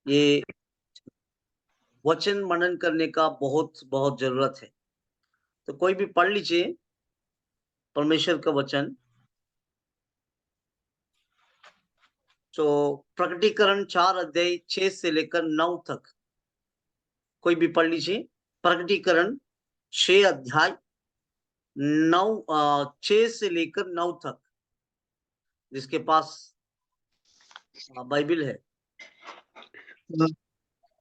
ये वचन मनन करने का बहुत बहुत जरूरत है। तो कोई भी पढ़ लीजिए परमेश्वर का वचन। तो प्रकटीकरण 4 अध्याय 6 से लेकर 9 तक कोई भी पढ़ लीजिए। प्रकटीकरण 6 अध्याय 6 से लेकर 9 तक, जिसके पास बाइबल है।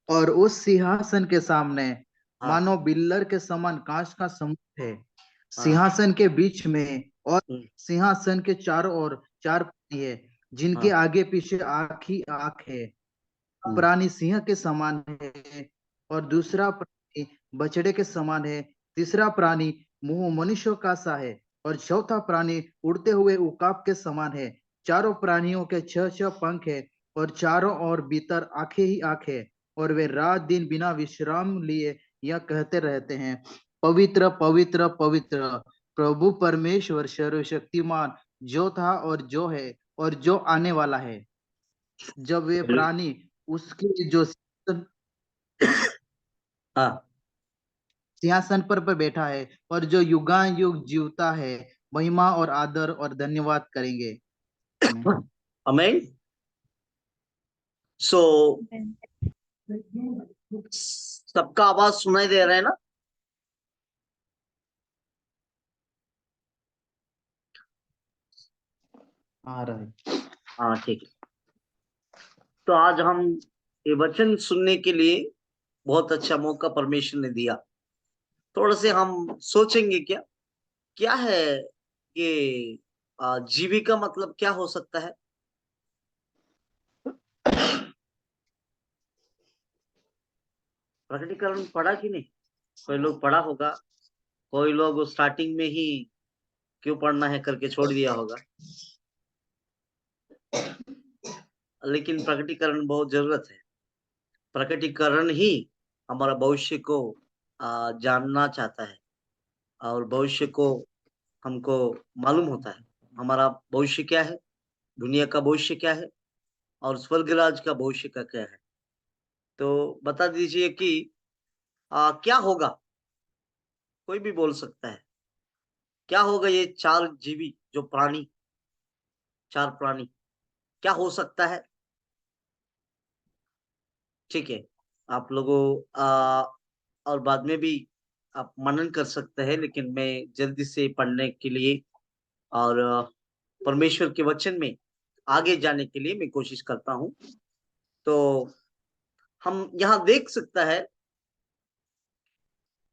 और उस सिंहासन के सामने हाँ मानो बिल्लर के समान कांच का समुद्र है। हाँ। सिंहासन के बीच में और हम्म, सिंहासन के चारों ओर 4 प्राणी है, जिनके हाँ। आगे पीछे आंख ही आंख है। हम्म, प्राणी सिंह के समान है, और दूसरा प्राणी बछड़े के समान है। तीसरा प्राणी मुंह मनुष्यों का सा है, और चौथा प्राणी उड़ते हुए उकाब के समान है। चारों प्राणियों के 6 पंख है, और चारों ओर भीतर आंखें ही आंखें है। और वे रात दिन बिना विश्राम लिए यह कहते रहते हैं, पवित्र पवित्र पवित्र प्रभु परमेश्वर सर्वशक्तिमान, जो था और जो है और जो आने वाला है। जब वे प्राणी उसके जो हाँ। सिंहासन पर बैठा है और जो युगानुयुग जीवता है, महिमा और आदर और धन्यवाद करेंगे। आमीन। आमीन। सो सबका आवाज सुनाई दे रहा है ना? आ रहा है। हाँ, ठीक है। तो आज हम ये वचन सुनने के लिए बहुत अच्छा मौका परमेश्वर ने दिया। थोड़ा से हम सोचेंगे क्या क्या है कि जीविका मतलब क्या हो सकता है। प्रकटीकरण पढ़ा कि नहीं? कोई लोग पढ़ा होगा, कोई लोग स्टार्टिंग में ही क्यों पढ़ना है करके छोड़ दिया होगा। लेकिन प्रकटीकरण बहुत जरूरत है। प्रकटीकरण ही हमारा भविष्य को जानना चाहता है, और भविष्य को हमको मालूम होता है हमारा भविष्य क्या है, दुनिया का भविष्य क्या है, और स्वर्गराज का भविष्य का क्या है। तो बता दीजिए कि क्या होगा। कोई भी बोल सकता है क्या होगा। ये चार जीवी जो प्राणी, चार प्राणी क्या हो सकता है। ठीक है, आप लोगों और बाद में भी आप मनन कर सकते हैं, लेकिन मैं जल्दी से पढ़ने के लिए और परमेश्वर के वचन में आगे जाने के लिए मैं कोशिश करता हूं। तो हम यहाँ देख सकता है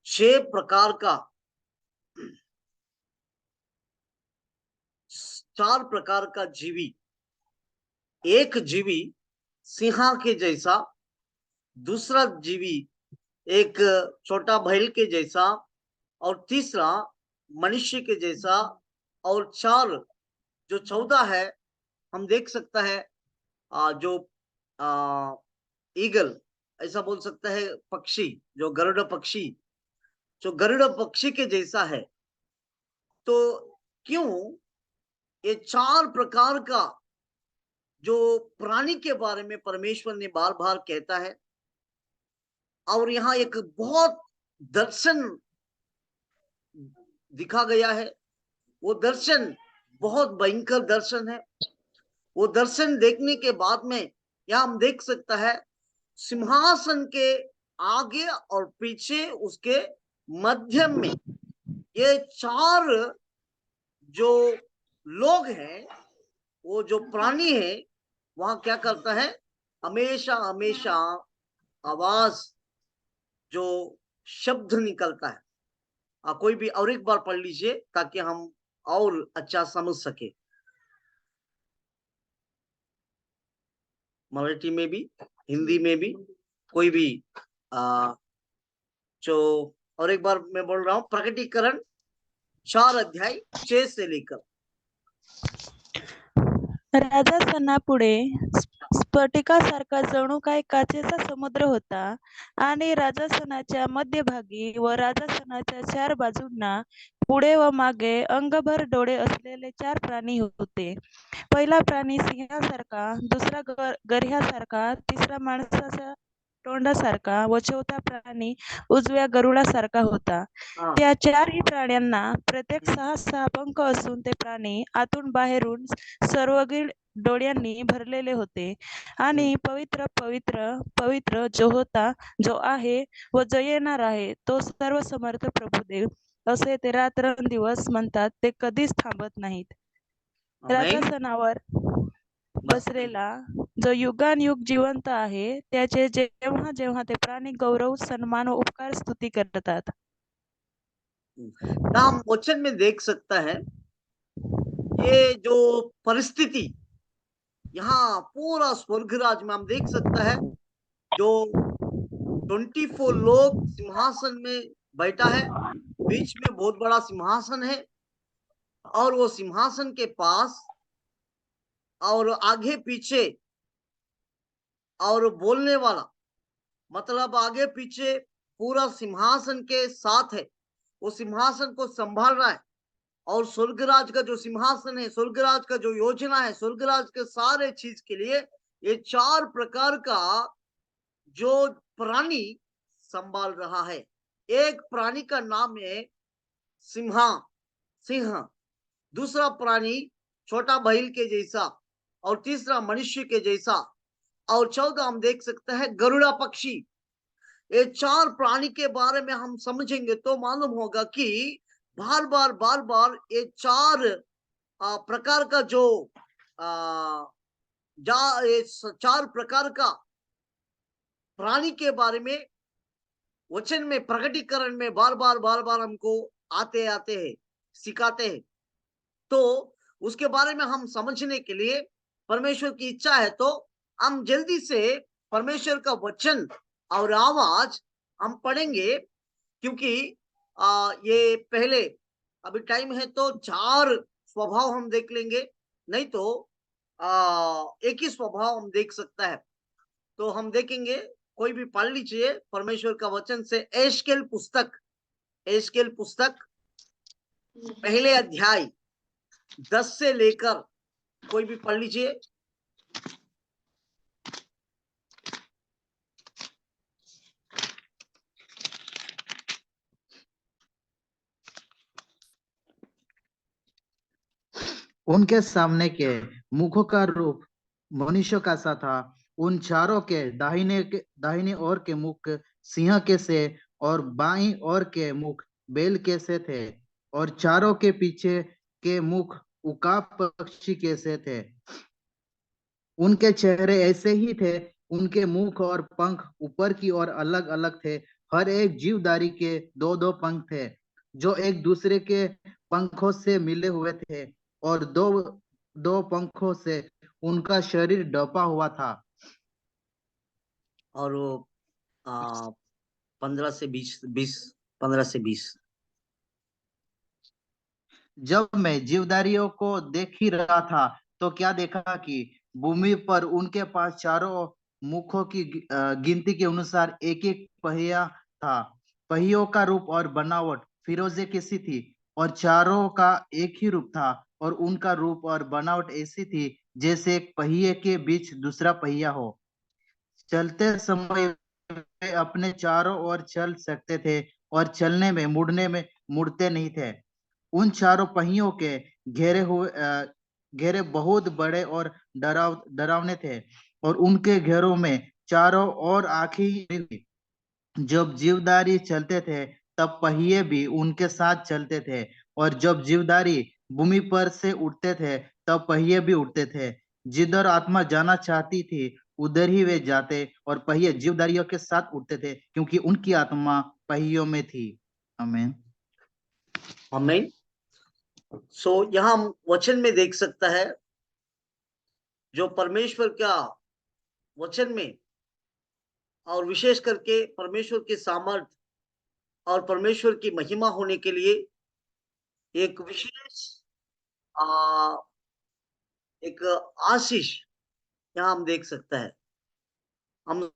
6 प्रकार का, 4 प्रकार का जीवी। एक जीवी सिंहा के जैसा, दूसरा जीवी एक छोटा बैल के जैसा, और तीसरा मनुष्य के जैसा, और चार जो 14 है हम देख सकता है जो ईगल, ऐसा बोल सकता है पक्षी, जो गरुड़ पक्षी, जो गरुड़ पक्षी के जैसा है। तो क्यों ये 4 प्रकार का जो प्राणी के बारे में परमेश्वर ने बार बार कहता है, और यहाँ एक बहुत दर्शन दिखा गया है। वो दर्शन बहुत भयंकर दर्शन है। वो दर्शन देखने के बाद में यहाँ हम देख सकता है सिंहासन के आगे और पीछे उसके मध्यम में ये चार जो लोग हैं, वो जो प्राणी है, वहां क्या करता है, हमेशा हमेशा आवाज जो शब्द निकलता है। कोई भी और एक बार पढ़ लीजिए ताकि हम और अच्छा समझ सके, मराठी में भी हिंदी में भी, कोई भी जो। और एक बार मैं बोल रहा हूं, प्रकटीकरण 4 अध्याय 6 से लेकर। राजा सणापुढे स्फटिकासारखा जणू काही काचेचा समुद्र होता आणि राजासनाच्या मध्यभागी व राजासनाच्या 4 बाजूंना पुढे व मागे अंगभर डोळे असलेले 4 प्राणी होते. पहिला प्राणी सिंहासारखा, दुसरा गर्ह्यासारखा, तिसरा माणसाच्या तोंडासारखा व चौथा प्राणी उजव्या गरुडासारखा होता. हाँ त्या 4ही प्राण्यांना प्रत्येक 6 पंख असून ते प्राणी आतून बाहेरून सर्वगीण डोळ्यांनी भरलेले होते. आणि पवित्र पवित्र पवित्र जो होता, जो आहे व जो येणार आहे, तो सर्वसमर्थ प्रभुदेव, असे ते रात्रंदिवस म्हणतात. ते कधीच थांबत नाहीत. आमेन. राजासनावर बस बसलेला जो युगानुयुग जिवंत आहे, त्याचे जेव्हा जेव्हा ते प्राणी गौरव, सन्मान व उपकार स्तुती करतात. यहाँ हम वचन में देख सकता है ये जो परिस्थिति यहाँ पूरा स्वर्गराज में हम देख सकता है जो 24 लोग सिंहासन में बैठा है, बीच में बहुत बड़ा सिंहासन है और वो सिंहासन के पास और आगे पीछे और बोलने वाला, मतलब आगे पीछे पूरा सिंहासन के साथ है, वो सिंहासन को संभाल रहा है और स्वर्गराज का जो सिंहासन है, स्वर्गराज का जो योजना है, स्वर्गराज के सारे चीज के लिए ये 4 प्रकार का जो प्राणी संभाल रहा है। एक प्राणी का नाम है सिंह, दूसरा प्राणी छोटा बैल के जैसा और तीसरा मनुष्य के जैसा और चौथा हम देख सकते हैं गरुड़ा पक्षी। ये 4 प्राणी के बारे में हम समझेंगे तो मालूम होगा कि बार बार ये 4 प्रकार का जो ये 4 प्रकार का प्राणी के बारे में वचन में प्रकटीकरण में बार बार हमको आते हैं, सिखाते हैं। तो उसके बारे में हम समझने के लिए परमेश्वर की इच्छा है तो हम जल्दी से परमेश्वर का वचन और आवाज हम पढ़ेंगे, क्योंकि ये पहले अभी टाइम है तो 4 स्वभाव हम देख लेंगे, नहीं तो एक ही स्वभाव हम देख सकता है। तो हम देखेंगे, कोई भी पढ़ लीजिए परमेश्वर का वचन से एशकेल पुस्तक पहले अध्याय 10 से लेकर कोई भी पढ़ लीजिए। उनके सामने के मुखों का रूप मनुष्य का सा था। उन चारों के दाहिने ओर के मुख सिंह के से और बाईं ओर के मुख बैल के से थे, और चारों के पीछे के मुख उकाब पक्षी के से थे। उनके चेहरे ऐसे ही थे, उनके मुख और पंख ऊपर की ओर अलग अलग थे। हर एक जीवधारी के 2-2 पंख थे, जो एक दूसरे के पंखों से मिले हुए थे, और 2 पंखों से उनका शरीर ढपा हुआ था। और वो 15 से 20 जब मैं जीवधारियों को देख ही रहा था तो क्या देखा कि भूमि पर उनके पास चारों मुखों की गिनती के अनुसार एक एक पहिया था। पहियों का रूप और बनावट फिरोजे की सी थी, और चारों का एक ही रूप था, और उनका रूप और बनावट ऐसी थी जैसे एक पहिए के बीच दूसरा पहिया हो। चलते समय वे अपने चारों ओर चल सकते थे, और चलने में मुड़ते नहीं थे। उन चारों पहियों के घेरे बहुत बड़े और डरावने थे, और उनके घेरों में चारों ओर आंखें थी। जब जीवधारी चलते थे तब पहिए भी उनके साथ चलते थे, और जब जीवधारी भूमि पर से उठते थे तब पहिए भी उठते थे। जिधर आत्मा जाना चाहती थी उधर ही वे जाते, और पहिए जीवधारियों के साथ उठते थे, क्योंकि उनकी आत्मा पहियों में थी। आमीन। आमीन। सो यहाँ हम वचन में देख सकता है जो परमेश्वर का वचन में और विशेष करके परमेश्वर की सामर्थ और परमेश्वर की महिमा होने के लिए एक विशेष एक आशीष यहाँ हम देख सकते हैं। हम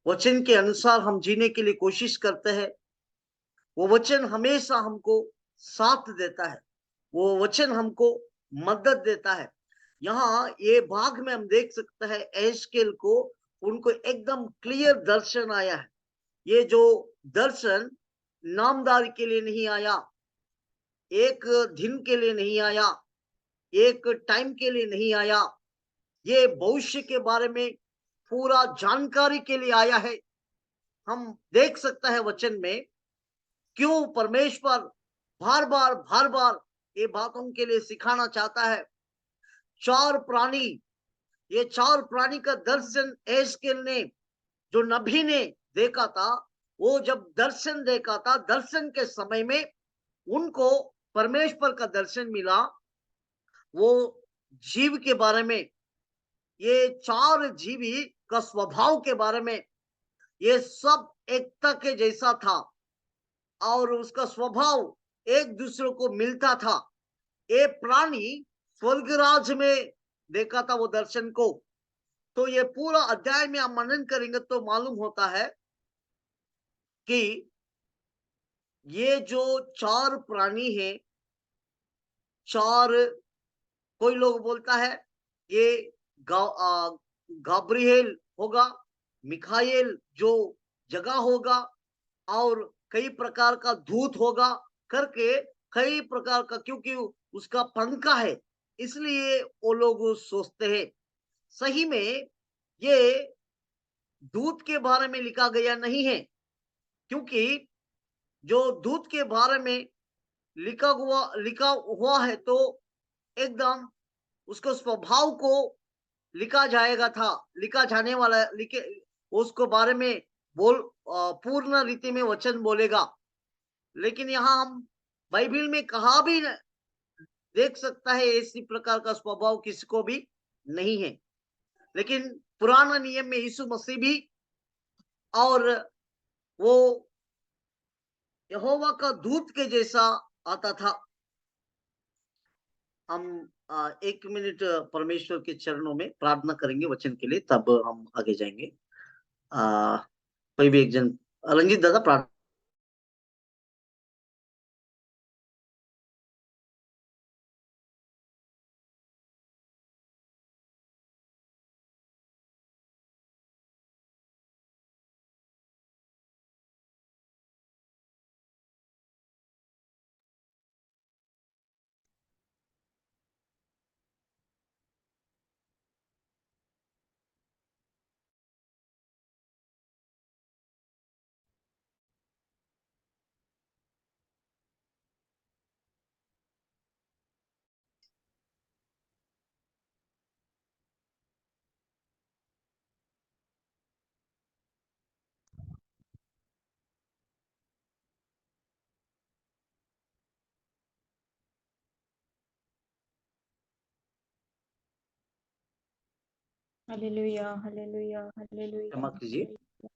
वचन के अनुसार हम जीने के लिए कोशिश करते हैं। वो वचन हमेशा हमको साथ देता है, वो वचन हमको मदद देता है। यहाँ ये भाग में हम देख सकते हैं एस्केल को, उनको एकदम क्लियर दर्शन आया है। ये जो दर्शन नामदारी के लिए नहीं आया, एक दिन के लिए नहीं आया, एक टाइम के लिए नहीं आया, ये भविष्य के बारे में पूरा जानकारी के लिए आया है। हम देख सकते हैं वचन में क्यों परमेश्वर बार बार ये बातों के लिए सिखाना चाहता है। चार प्राणी, ये चार प्राणी का दर्शन एस्केल ने, जो नबी ने देखा था, वो जब दर्शन देखा था, दर्शन के समय में उनको परमेश्वर का दर्शन मिला। वो जीव के बारे में, ये चार जीवी का स्वभाव के बारे में, ये सब एकता के जैसा था और उसका स्वभाव एक दूसरे को मिलता था। ये प्राणी स्वर्गराज में देखा था वो दर्शन को। तो ये पूरा अध्याय में आप मनन करेंगे तो मालूम होता है कि ये जो चार प्राणी है, चार, कोई लोग बोलता है ये गाब्रिएल होगा, मिखाएल जो जगह होगा, और कई प्रकार का दूत होगा करके, कई प्रकार का, क्योंकि उसका पंखा है इसलिए वो लोग सोचते हैं। सही में ये दूत के बारे में लिखा गया नहीं है, क्योंकि जो दूत के बारे में लिखा हुआ है तो एकदम उसको स्वभाव को लिखा जाएगा था, लिखा जाने वाला, लिखे उसको बारे में पूर्ण रीति में वचन बोलेगा। लेकिन यहाँ हम बाइबिल में कहा भी देख सकता है इसी प्रकार का स्वभाव किसी को भी नहीं है। लेकिन पुराना नियम में यीशु मसीह भी, और वो यहोवा का दूत के जैसा आता था। हम 1 मिनट परमेश्वर के चरणों में प्रार्थना करेंगे वचन के लिए, तब हम आगे जाएंगे। कोई भी एक जन, रंजीत दादा प्रार्थना। हालेलुया, हालेलुया, हालेलुया, क्षमा कीजिए। हालेलुया।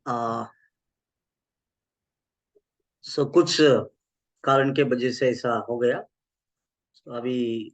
आ, सो कुछ कारण के वजह से ऐसा हो गया। तो अभी